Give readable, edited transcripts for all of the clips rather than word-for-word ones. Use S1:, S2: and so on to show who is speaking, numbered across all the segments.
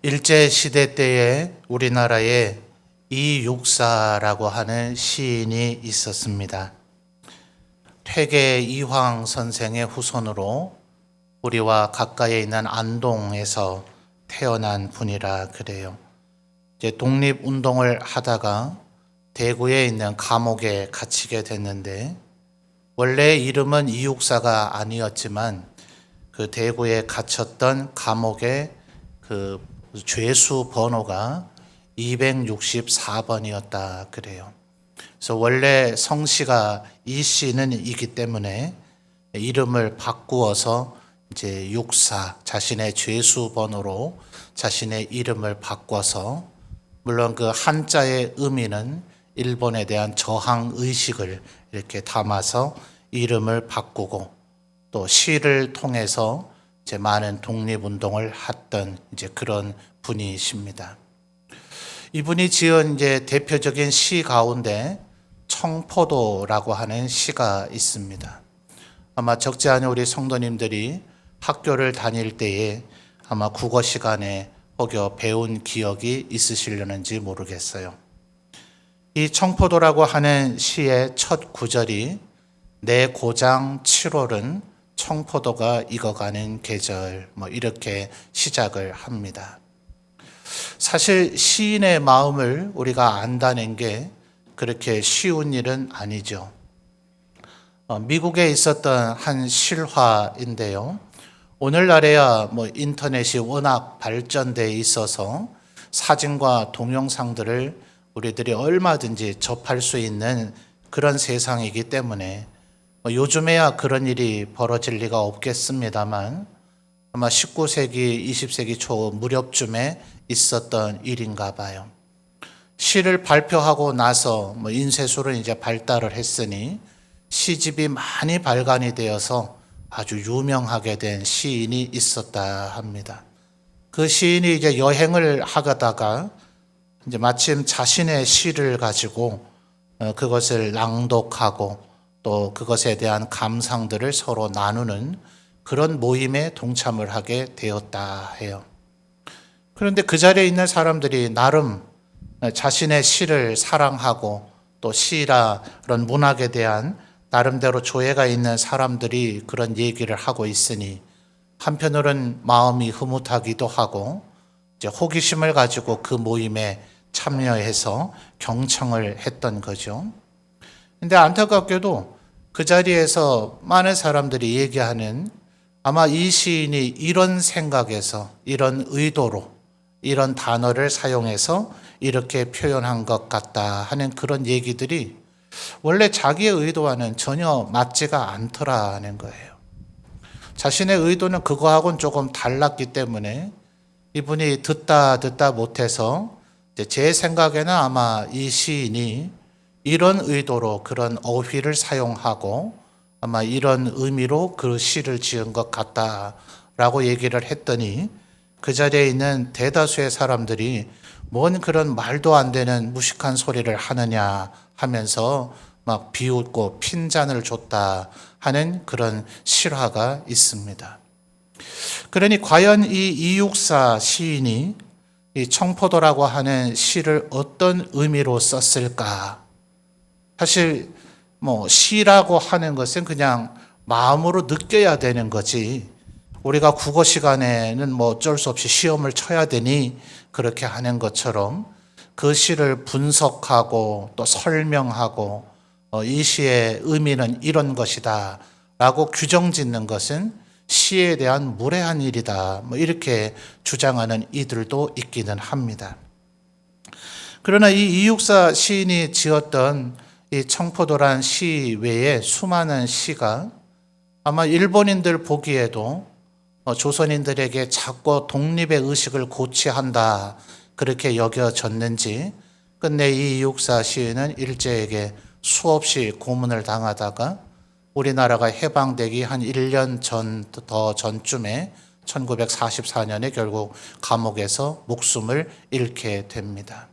S1: 일제시대 때에 우리나라에 이육사라고 하는 시인이 있었습니다. 퇴계 이황 선생의 후손으로 우리와 가까이에 있는 안동에서 태어난 분이라 그래요. 이제 독립운동을 하다가 대구에 있는 감옥에 갇히게 됐는데 원래 이름은 이육사가 아니었지만 그 대구에 갇혔던 감옥의 그 죄수 번호가 264번이었다 그래요. 그래서 원래 성씨가 이 씨는 이기 때문에 이름을 바꾸어서 이제 육사, 자신의 죄수 번호로 자신의 이름을 바꿔서, 물론 그 한자의 의미는 일본에 대한 저항 의식을 이렇게 담아서 이름을 바꾸고, 또 시를 통해서 이제 많은 독립운동을 했던 이제 그런 분이십니다. 이분이 지은 이제 대표적인 시 가운데 청포도라고 하는 시가 있습니다. 아마 적지 않은 우리 성도님들이 학교를 다닐 때에 아마 국어 시간에 혹여 배운 기억이 있으시려는지 모르겠어요. 이 청포도라고 하는 시의 첫 구절이 내 고장 7월은 청포도가 익어가는 계절, 이렇게 시작을 합니다. 사실 시인의 마음을 우리가 안다는 게 그렇게 쉬운 일은 아니죠. 미국에 있었던 한 실화인데요. 오늘날에야 인터넷이 워낙 발전되어 있어서 사진과 동영상들을 우리들이 얼마든지 접할 수 있는 그런 세상이기 때문에 요즘에야 그런 일이 벌어질 리가 없겠습니다만 아마 19세기, 20세기 초 무렵쯤에 있었던 일인가 봐요. 시를 발표하고 나서 인쇄술은 이제 발달을 했으니 시집이 많이 발간이 되어서 아주 유명하게 된 시인이 있었다 합니다. 그 시인이 이제 여행을 하다가 이제 마침 자신의 시를 가지고 그것을 낭독하고 또 그것에 대한 감상들을 서로 나누는 그런 모임에 동참을 하게 되었다 해요. 그런데 그 자리에 있는 사람들이 나름 자신의 시를 사랑하고 또 시라 그런 문학에 대한 나름대로 조예가 있는 사람들이 그런 얘기를 하고 있으니 한편으로는 마음이 흐뭇하기도 하고 이제 호기심을 가지고 그 모임에 참여해서 경청을 했던 거죠. 근데 안타깝게도 그 자리에서 많은 사람들이 얘기하는 아마 이 시인이 이런 생각에서 이런 의도로 이런 단어를 사용해서 이렇게 표현한 것 같다 하는 그런 얘기들이 원래 자기의 의도와는 전혀 맞지가 않더라는 거예요. 자신의 의도는 그거하고는 조금 달랐기 때문에 이분이 듣다 못해서 제 생각에는 아마 이 시인이 이런 의도로 그런 어휘를 사용하고 아마 이런 의미로 그 시를 지은 것 같다라고 얘기를 했더니 그 자리에 있는 대다수의 사람들이 뭔 그런 말도 안 되는 무식한 소리를 하느냐 하면서 막 비웃고 핀잔을 줬다 하는 그런 실화가 있습니다. 그러니 과연 이 이육사 시인이 이 청포도라고 하는 시를 어떤 의미로 썼을까? 사실 시라고 하는 것은 그냥 마음으로 느껴야 되는 거지 우리가 국어 시간에는 어쩔 수 없이 시험을 쳐야 되니 그렇게 하는 것처럼 그 시를 분석하고 또 설명하고 이 시의 의미는 이런 것이다 라고 규정 짓는 것은 시에 대한 무례한 일이다 이렇게 주장하는 이들도 있기는 합니다. 그러나 이 이육사 시인이 지었던 이 청포도란 시 외에 수많은 시가 아마 일본인들 보기에도 조선인들에게 자꾸 독립의 의식을 고취한다 그렇게 여겨졌는지 끝내 이 이육사 시인은 일제에게 수없이 고문을 당하다가 우리나라가 해방되기 한 1년 더 전쯤에 1944년에 결국 감옥에서 목숨을 잃게 됩니다.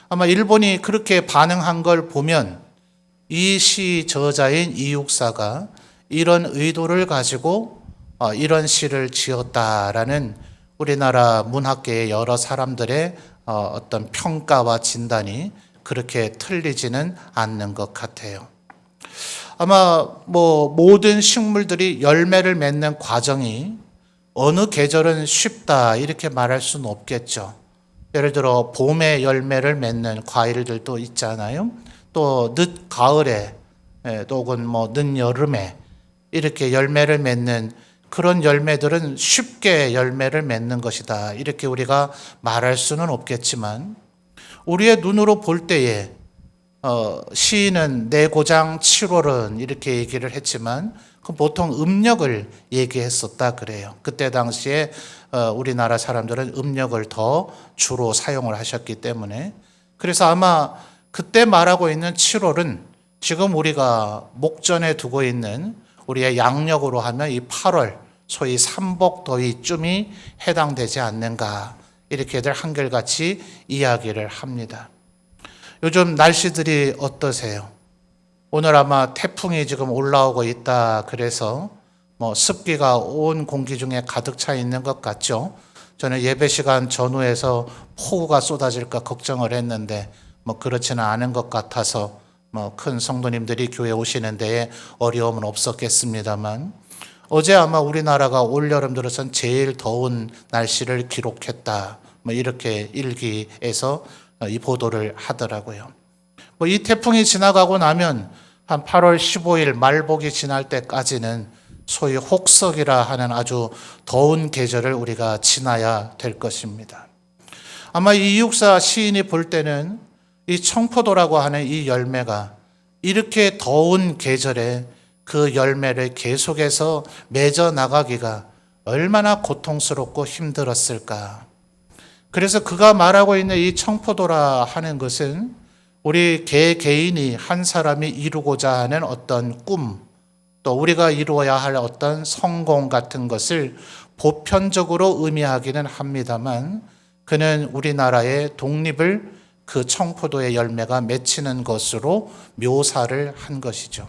S1: 아마 일본이 그렇게 반응한 걸 보면 이 시 저자인 이육사가 이런 의도를 가지고 이런 시를 지었다라는 우리나라 문학계의 여러 사람들의 어떤 평가와 진단이 그렇게 틀리지는 않는 것 같아요. 아마 모든 식물들이 열매를 맺는 과정이 어느 계절은 쉽다 이렇게 말할 수는 없겠죠. 예를 들어 봄에 열매를 맺는 과일들도 있잖아요. 또 늦 가을에 혹은 늦 여름에 이렇게 열매를 맺는 그런 열매들은 쉽게 열매를 맺는 것이다. 이렇게 우리가 말할 수는 없겠지만 우리의 눈으로 볼 때에 시인은 내고장 7월은 이렇게 얘기를 했지만 보통 음력을 얘기했었다 그래요. 그때 당시에 우리나라 사람들은 음력을 더 주로 사용을 하셨기 때문에 그래서 아마 그때 말하고 있는 7월은 지금 우리가 목전에 두고 있는 우리의 양력으로 하면 이 8월 소위 삼복더위쯤이 해당되지 않는가 이렇게들 한결같이 이야기를 합니다. 요즘 날씨들이 어떠세요? 오늘 아마 태풍이 지금 올라오고 있다 그래서 습기가 온 공기 중에 가득 차 있는 것 같죠? 저는 예배 시간 전후에서 폭우가 쏟아질까 걱정을 했는데 그렇지는 않은 것 같아서 큰 성도님들이 교회 오시는 데에 어려움은 없었겠습니다만 어제 아마 우리나라가 올여름 들어선 제일 더운 날씨를 기록했다. 이렇게 일기에서 이 보도를 하더라고요. 이 태풍이 지나가고 나면 한 8월 15일 말복이 지날 때까지는 소위 혹석이라 하는 아주 더운 계절을 우리가 지나야 될 것입니다. 아마 이 이육사 시인이 볼 때는 이 청포도라고 하는 이 열매가 이렇게 더운 계절에 그 열매를 계속해서 맺어 나가기가 얼마나 고통스럽고 힘들었을까. 그래서 그가 말하고 있는 이 청포도라 하는 것은 우리 개인이 한 사람이 이루고자 하는 어떤 꿈, 또 우리가 이루어야 할 어떤 성공 같은 것을 보편적으로 의미하기는 합니다만 그는 우리나라의 독립을 그 청포도의 열매가 맺히는 것으로 묘사를 한 것이죠.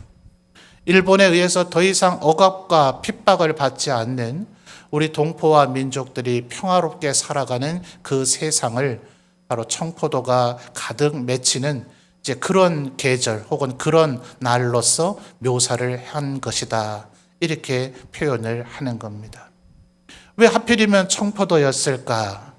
S1: 일본에 의해서 더 이상 억압과 핍박을 받지 않는 우리 동포와 민족들이 평화롭게 살아가는 그 세상을 바로 청포도가 가득 맺히는 이제 그런 계절 혹은 그런 날로서 묘사를 한 것이다. 이렇게 표현을 하는 겁니다. 왜 하필이면 청포도였을까?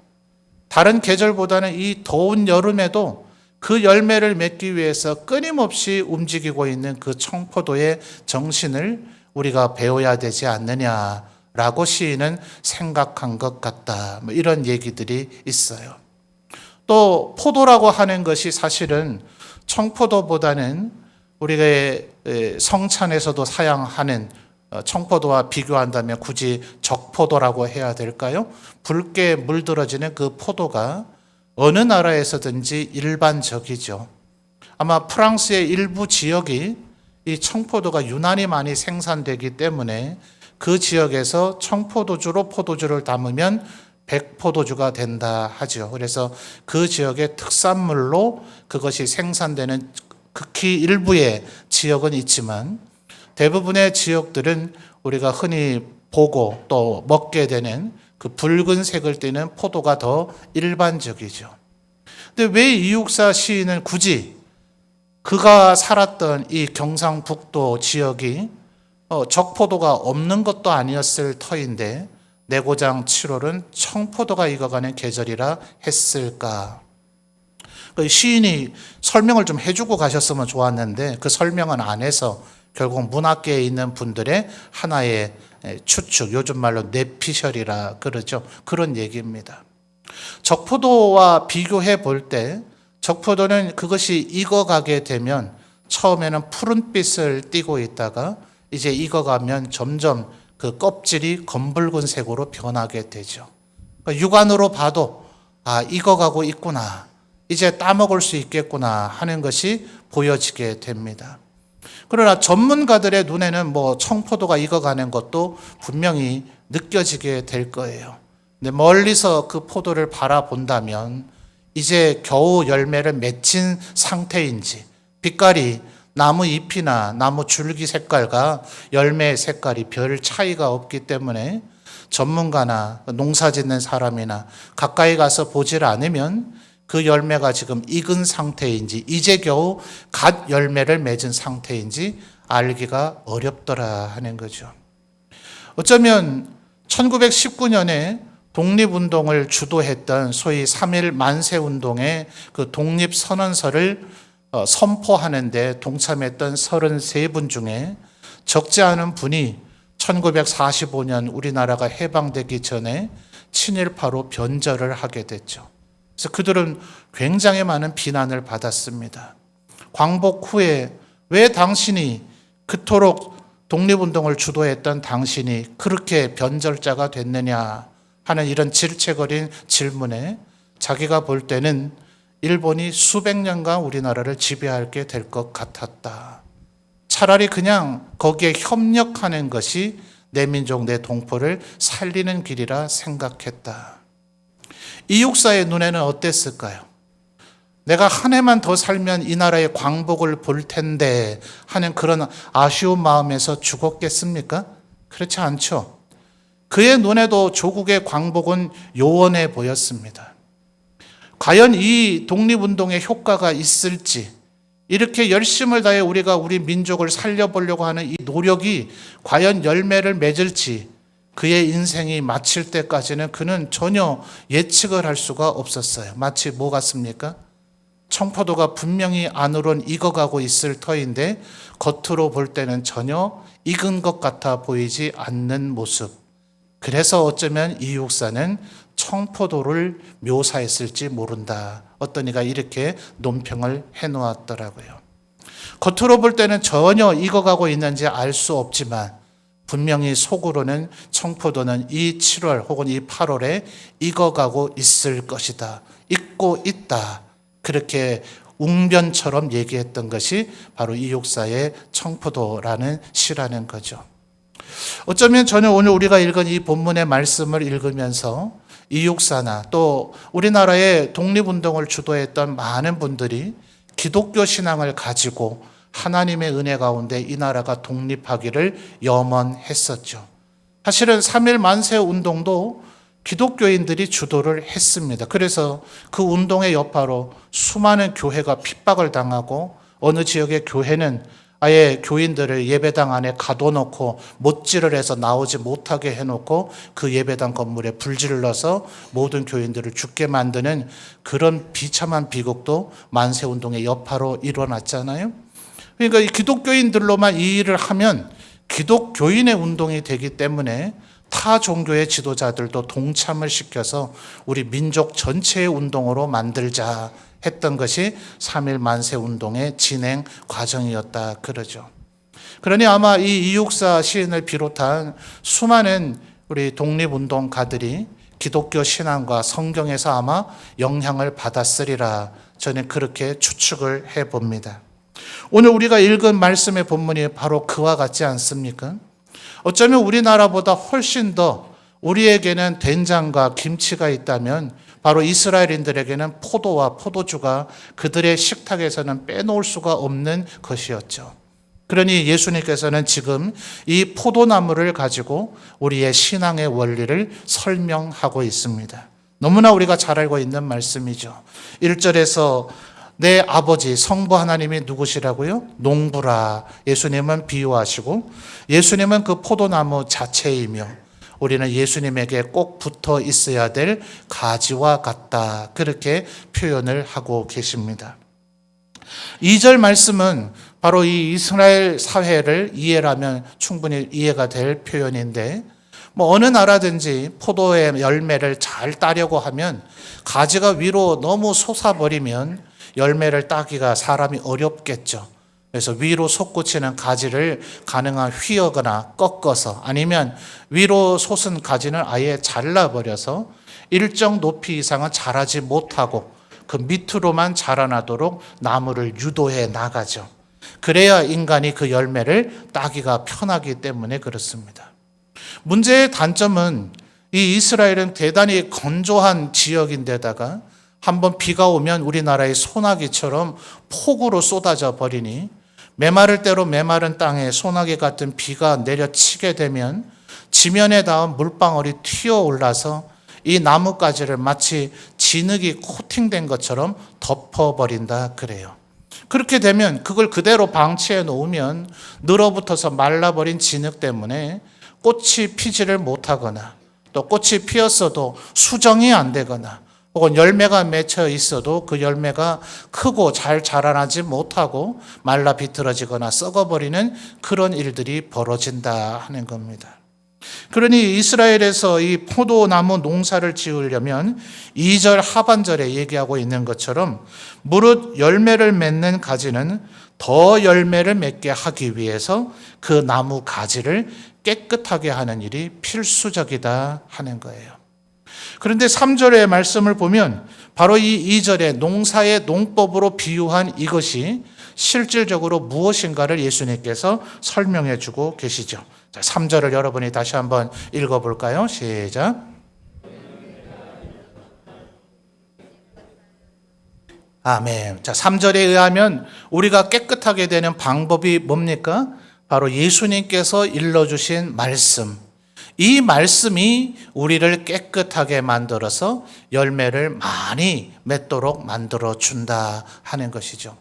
S1: 다른 계절보다는 이 더운 여름에도 그 열매를 맺기 위해서 끊임없이 움직이고 있는 그 청포도의 정신을 우리가 배워야 되지 않느냐라고 시인은 생각한 것 같다. 이런 얘기들이 있어요. 또 포도라고 하는 것이 사실은 청포도보다는 우리가 성찬에서도 사용하는 청포도와 비교한다면 굳이 적포도라고 해야 될까요? 붉게 물들어지는 그 포도가 어느 나라에서든지 일반적이죠. 아마 프랑스의 일부 지역이 이 청포도가 유난히 많이 생산되기 때문에 그 지역에서 청포도주로 포도주를 담으면 백포도주가 된다 하죠. 그래서 그 지역의 특산물로 그것이 생산되는 극히 일부의 지역은 있지만 대부분의 지역들은 우리가 흔히 보고 또 먹게 되는 그 붉은색을 띠는 포도가 더 일반적이죠. 근데 왜 이육사 시인은 굳이 그가 살았던 이 경상북도 지역이 적포도가 없는 것도 아니었을 터인데 내고장 7월은 청포도가 익어가는 계절이라 했을까? 시인이 설명을 좀 해주고 가셨으면 좋았는데 그 설명은 안 해서 결국 문학계에 있는 분들의 하나의 추측, 요즘 말로 뇌피셜이라 그러죠. 그런 얘기입니다. 적포도와 비교해 볼 때 적포도는 그것이 익어가게 되면 처음에는 푸른빛을 띠고 있다가 이제 익어가면 점점 그 껍질이 검붉은 색으로 변하게 되죠. 그러니까 육안으로 봐도 익어가고 있구나. 이제 따먹을 수 있겠구나 하는 것이 보여지게 됩니다. 그러나 전문가들의 눈에는 청포도가 익어가는 것도 분명히 느껴지게 될 거예요. 근데 멀리서 그 포도를 바라본다면 이제 겨우 열매를 맺힌 상태인지 빛깔이 나무 잎이나 나무 줄기 색깔과 열매의 색깔이 별 차이가 없기 때문에 전문가나 농사 짓는 사람이나 가까이 가서 보질 않으면 그 열매가 지금 익은 상태인지 이제 겨우 갓 열매를 맺은 상태인지 알기가 어렵더라 하는 거죠. 어쩌면 1919년에 독립운동을 주도했던 소위 3.1 만세운동의 그 독립선언서를 선포하는데 동참했던 33분 중에 적지 않은 분이 1945년 우리나라가 해방되기 전에 친일파로 변절을 하게 됐죠. 그래서 그들은 굉장히 많은 비난을 받았습니다. 광복 후에 왜 당신이 그토록 독립운동을 주도했던 당신이 그렇게 변절자가 됐느냐 하는 이런 질책어린 질문에 자기가 볼 때는 일본이 수백 년간 우리나라를 지배하게 될 것 같았다. 차라리 그냥 거기에 협력하는 것이 내 민족, 내 동포를 살리는 길이라 생각했다. 이 육사의 눈에는 어땠을까요? 내가 한 해만 더 살면 이 나라의 광복을 볼 텐데 하는 그런 아쉬운 마음에서 죽었겠습니까? 그렇지 않죠. 그의 눈에도 조국의 광복은 요원해 보였습니다. 과연 이 독립운동의 효과가 있을지, 이렇게 열심을 다해 우리가 우리 민족을 살려보려고 하는 이 노력이 과연 열매를 맺을지 그의 인생이 마칠 때까지는 그는 전혀 예측을 할 수가 없었어요. 마치 뭐 같습니까? 청포도가 분명히 안으론 익어가고 있을 터인데 겉으로 볼 때는 전혀 익은 것 같아 보이지 않는 모습. 그래서 어쩌면 이 육사는 청포도를 묘사했을지 모른다. 어떤 이가 이렇게 논평을 해놓았더라고요. 겉으로 볼 때는 전혀 익어가고 있는지 알 수 없지만 분명히 속으로는 청포도는 이 7월 혹은 이 8월에 익어가고 있을 것이다. 익고 있다. 그렇게 웅변처럼 얘기했던 것이 바로 이 육사의 청포도라는 시라는 거죠. 어쩌면 저는 오늘 우리가 읽은 이 본문의 말씀을 읽으면서 이 육사나 또 우리나라의 독립운동을 주도했던 많은 분들이 기독교 신앙을 가지고 하나님의 은혜 가운데 이 나라가 독립하기를 염원했었죠. 사실은 3.1 만세 운동도 기독교인들이 주도를 했습니다. 그래서 그 운동의 여파로 수많은 교회가 핍박을 당하고 어느 지역의 교회는 아예 교인들을 예배당 안에 가둬놓고 못질을 해서 나오지 못하게 해놓고 그 예배당 건물에 불질을 넣어서 모든 교인들을 죽게 만드는 그런 비참한 비극도 만세운동의 여파로 일어났잖아요. 그러니까 이 기독교인들로만 이 일을 하면 기독교인의 운동이 되기 때문에 타 종교의 지도자들도 동참을 시켜서 우리 민족 전체의 운동으로 만들자 했던 것이 3.1 만세 운동의 진행 과정이었다 그러죠. 그러니 아마 이 이육사 시인을 비롯한 수많은 우리 독립운동가들이 기독교 신앙과 성경에서 아마 영향을 받았으리라 저는 그렇게 추측을 해봅니다. 오늘 우리가 읽은 말씀의 본문이 바로 그와 같지 않습니까? 어쩌면 우리나라보다 훨씬 더 우리에게는 된장과 김치가 있다면 바로 이스라엘인들에게는 포도와 포도주가 그들의 식탁에서는 빼놓을 수가 없는 것이었죠. 그러니 예수님께서는 지금 이 포도나무를 가지고 우리의 신앙의 원리를 설명하고 있습니다. 너무나 우리가 잘 알고 있는 말씀이죠. 1절에서 내 아버지 성부 하나님이 누구시라고요? 농부라 예수님은 비유하시고 예수님은 그 포도나무 자체이며 우리는 예수님에게 꼭 붙어 있어야 될 가지와 같다. 그렇게 표현을 하고 계십니다. 2절 말씀은 바로 이 이스라엘 사회를 이해하면 충분히 이해가 될 표현인데 어느 나라든지 포도의 열매를 잘 따려고 하면 가지가 위로 너무 솟아버리면 열매를 따기가 사람이 어렵겠죠. 그래서 위로 솟구치는 가지를 가능한 휘어거나 꺾어서 아니면 위로 솟은 가지는 아예 잘라버려서 일정 높이 이상은 자라지 못하고 그 밑으로만 자라나도록 나무를 유도해 나가죠. 그래야 인간이 그 열매를 따기가 편하기 때문에 그렇습니다. 문제의 단점은 이 이스라엘은 대단히 건조한 지역인데다가 한번 비가 오면 우리나라의 소나기처럼 폭우로 쏟아져 버리니 메마를 대로 메마른 땅에 소나기 같은 비가 내려치게 되면 지면에 닿은 물방울이 튀어 올라서 이 나뭇가지를 마치 진흙이 코팅된 것처럼 덮어버린다 그래요. 그렇게 되면 그걸 그대로 방치해 놓으면 늘어붙어서 말라버린 진흙 때문에 꽃이 피지를 못하거나, 또 꽃이 피었어도 수정이 안 되거나, 혹은 열매가 맺혀 있어도 그 열매가 크고 잘 자라나지 못하고 말라 비틀어지거나 썩어버리는 그런 일들이 벌어진다 하는 겁니다. 그러니 이스라엘에서 이 포도나무 농사를 지으려면 2절 하반절에 얘기하고 있는 것처럼 무릇 열매를 맺는 가지는 더 열매를 맺게 하기 위해서 그 나무 가지를 깨끗하게 하는 일이 필수적이다 하는 거예요. 그런데 3절의 말씀을 보면 바로 이 2절의 농사의 농법으로 비유한 이것이 실질적으로 무엇인가를 예수님께서 설명해 주고 계시죠. 자, 3절을 여러분이 다시 한번 읽어볼까요? 시작. 아멘. 자, 3절에 의하면 우리가 깨끗하게 되는 방법이 뭡니까? 바로 예수님께서 일러주신 말씀. 이 말씀이 우리를 깨끗하게 만들어서 열매를 많이 맺도록 만들어 준다 하는 것이죠.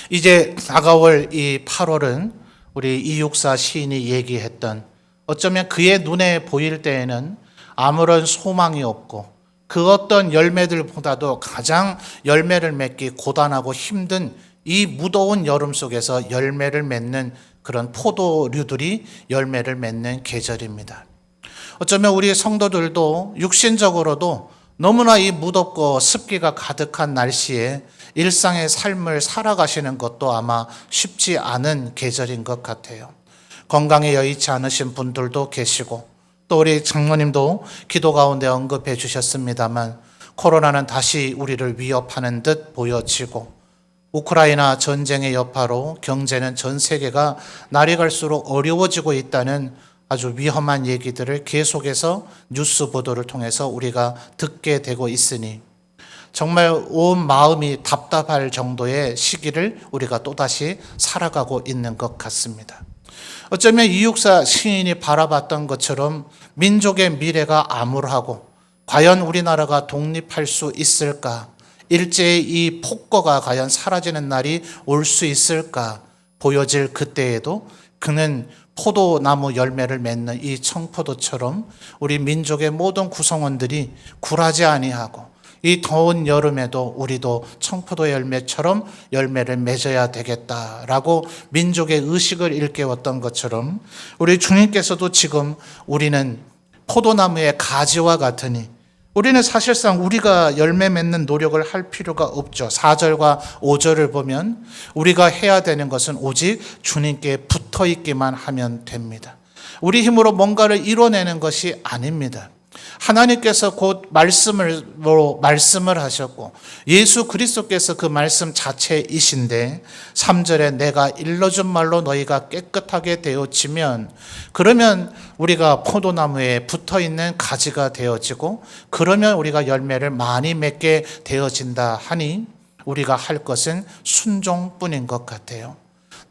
S1: 이제 다가올 이 8월은 우리 이육사 시인이 얘기했던, 어쩌면 그의 눈에 보일 때에는 아무런 소망이 없고 그 어떤 열매들보다도 가장 열매를 맺기 고단하고 힘든 이 무더운 여름 속에서 열매를 맺는 그런 포도류들이 열매를 맺는 계절입니다. 어쩌면 우리 성도들도 육신적으로도 너무나 이 무덥고 습기가 가득한 날씨에 일상의 삶을 살아가시는 것도 아마 쉽지 않은 계절인 것 같아요. 건강에 여의치 않으신 분들도 계시고, 또 우리 장로님도 기도 가운데 언급해 주셨습니다만 코로나는 다시 우리를 위협하는 듯 보여지고, 우크라이나 전쟁의 여파로 경제는 전 세계가 날이 갈수록 어려워지고 있다는 아주 위험한 얘기들을 계속해서 뉴스 보도를 통해서 우리가 듣게 되고 있으니 정말 온 마음이 답답할 정도의 시기를 우리가 또다시 살아가고 있는 것 같습니다. 어쩌면 이육사 시인이 바라봤던 것처럼 민족의 미래가 암울하고 과연 우리나라가 독립할 수 있을까? 일제의 이 폭거가 과연 사라지는 날이 올 수 있을까 보여질 그때에도 그는 포도나무 열매를 맺는 이 청포도처럼 우리 민족의 모든 구성원들이 굴하지 아니하고 이 더운 여름에도 우리도 청포도 열매처럼 열매를 맺어야 되겠다라고 민족의 의식을 일깨웠던 것처럼 우리 주님께서도 지금 우리는 포도나무의 가지와 같으니 우리는 사실상 우리가 열매 맺는 노력을 할 필요가 없죠. 4절과 5절을 보면 우리가 해야 되는 것은 오직 주님께 붙어 있기만 하면 됩니다. 우리 힘으로 뭔가를 이뤄내는 것이 아닙니다. 하나님께서 곧 말씀을 하셨고 예수 그리스도께서 그 말씀 자체이신데 3절에 내가 일러준 말로 너희가 깨끗하게 되어지면, 그러면 우리가 포도나무에 붙어있는 가지가 되어지고 그러면 우리가 열매를 많이 맺게 되어진다 하니 우리가 할 것은 순종뿐인 것 같아요.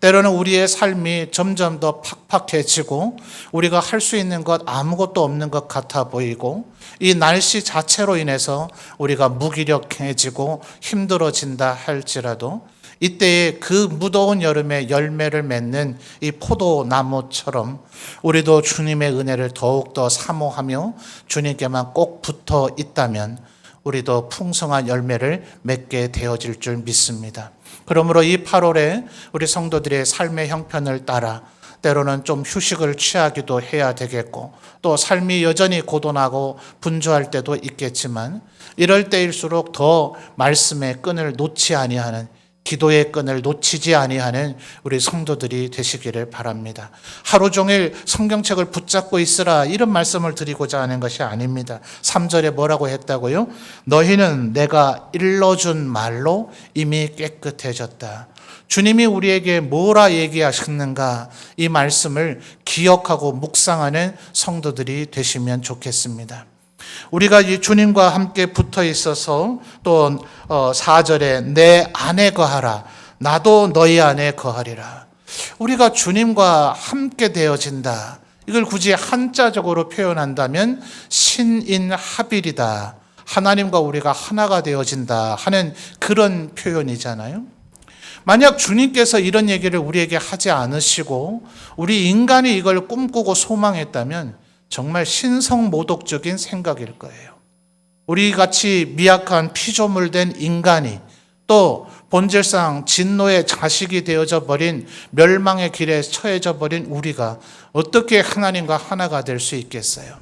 S1: 때로는 우리의 삶이 점점 더 팍팍해지고 우리가 할 수 있는 것 아무것도 없는 것 같아 보이고 이 날씨 자체로 인해서 우리가 무기력해지고 힘들어진다 할지라도 이때에 그 무더운 여름에 열매를 맺는 이 포도나무처럼 우리도 주님의 은혜를 더욱더 사모하며 주님께만 꼭 붙어 있다면 우리도 풍성한 열매를 맺게 되어질 줄 믿습니다. 그러므로 이 8월에 우리 성도들의 삶의 형편을 따라 때로는 좀 휴식을 취하기도 해야 되겠고 또 삶이 여전히 고단하고 분주할 때도 있겠지만 이럴 때일수록 더 말씀의 끈을 놓지 아니하는, 기도의 끈을 놓치지 아니하는 우리 성도들이 되시기를 바랍니다. 하루 종일 성경책을 붙잡고 있으라 이런 말씀을 드리고자 하는 것이 아닙니다. 3절에 뭐라고 했다고요? 너희는 내가 일러준 말로 이미 깨끗해졌다. 주님이 우리에게 뭐라 얘기하셨는가, 이 말씀을 기억하고 묵상하는 성도들이 되시면 좋겠습니다. 우리가 이 주님과 함께 붙어 있어서 또 4절에 내 안에 거하라 나도 너희 안에 거하리라. 우리가 주님과 함께 되어진다, 이걸 굳이 한자적으로 표현한다면 신인합일이다. 하나님과 우리가 하나가 되어진다 하는 그런 표현이잖아요. 만약 주님께서 이런 얘기를 우리에게 하지 않으시고 우리 인간이 이걸 꿈꾸고 소망했다면 정말 신성모독적인 생각일 거예요. 우리 같이 미약한 피조물된 인간이 또 본질상 진노의 자식이 되어져 버린 멸망의 길에 처해져 버린 우리가 어떻게 하나님과 하나가 될 수 있겠어요?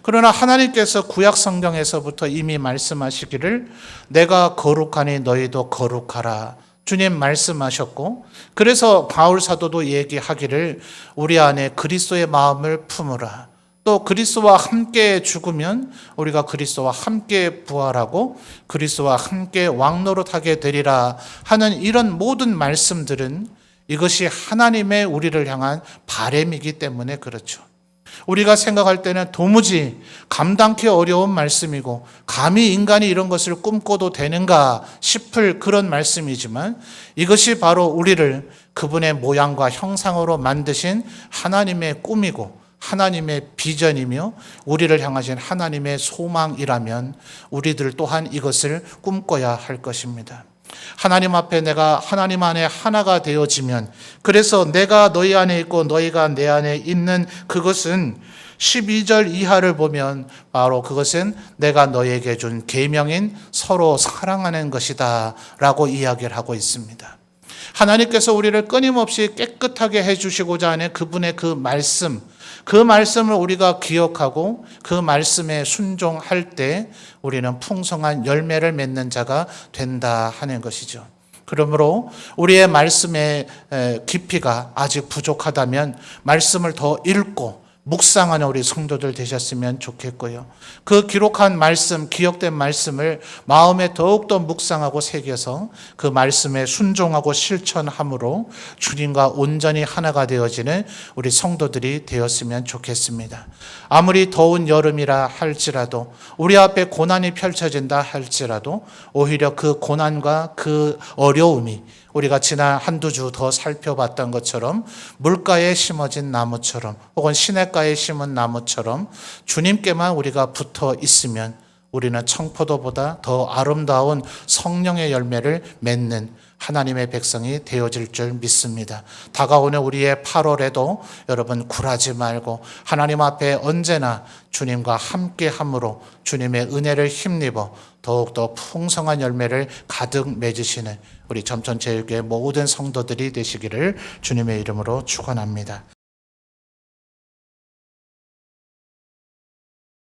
S1: 그러나 하나님께서 구약 성경에서부터 이미 말씀하시기를 내가 거룩하니 너희도 거룩하라. 주님 말씀하셨고, 그래서 바울 사도도 얘기하기를 우리 안에 그리스도의 마음을 품으라. 또 그리스도와 함께 죽으면 우리가 그리스도와 함께 부활하고 그리스도와 함께 왕노릇하게 되리라 하는 이런 모든 말씀들은 이것이 하나님의 우리를 향한 바람이기 때문에 그렇죠. 우리가 생각할 때는 도무지 감당하기 어려운 말씀이고 감히 인간이 이런 것을 꿈꿔도 되는가 싶을 그런 말씀이지만 이것이 바로 우리를 그분의 모양과 형상으로 만드신 하나님의 꿈이고 하나님의 비전이며 우리를 향하신 하나님의 소망이라면 우리들 또한 이것을 꿈꿔야 할 것입니다. 하나님 앞에 내가 하나님 안에 하나가 되어지면, 그래서 내가 너희 안에 있고 너희가 내 안에 있는 그것은 12절 이하를 보면 바로 그것은 내가 너희에게 준 계명인 서로 사랑하는 것이다 라고 이야기를 하고 있습니다. 하나님께서 우리를 끊임없이 깨끗하게 해주시고자 하는 그분의 그 말씀을 우리가 기억하고 그 말씀에 순종할 때 우리는 풍성한 열매를 맺는 자가 된다 하는 것이죠. 그러므로 우리의 말씀의 깊이가 아직 부족하다면 말씀을 더 읽고 묵상하는 우리 성도들 되셨으면 좋겠고요. 그 기록한 말씀, 기억된 말씀을 마음에 더욱더 묵상하고 새겨서 그 말씀에 순종하고 실천함으로 주님과 온전히 하나가 되어지는 우리 성도들이 되었으면 좋겠습니다. 아무리 더운 여름이라 할지라도 우리 앞에 고난이 펼쳐진다 할지라도 오히려 그 고난과 그 어려움이 우리가 지난 한두 주 더 살펴봤던 것처럼 물가에 심어진 나무처럼 혹은 시냇가에 심은 나무처럼 주님께만 우리가 붙어 있으면 우리는 청포도보다 더 아름다운 성령의 열매를 맺는 하나님의 백성이 되어질 줄 믿습니다. 다가오는 우리의 8월에도 여러분 굴하지 말고 하나님 앞에 언제나 주님과 함께함으로 주님의 은혜를 힘입어 더욱더 풍성한 열매를 가득 맺으시는 우리 점천체육회 모든 성도들이 되시기를 주님의 이름으로 축원합니다.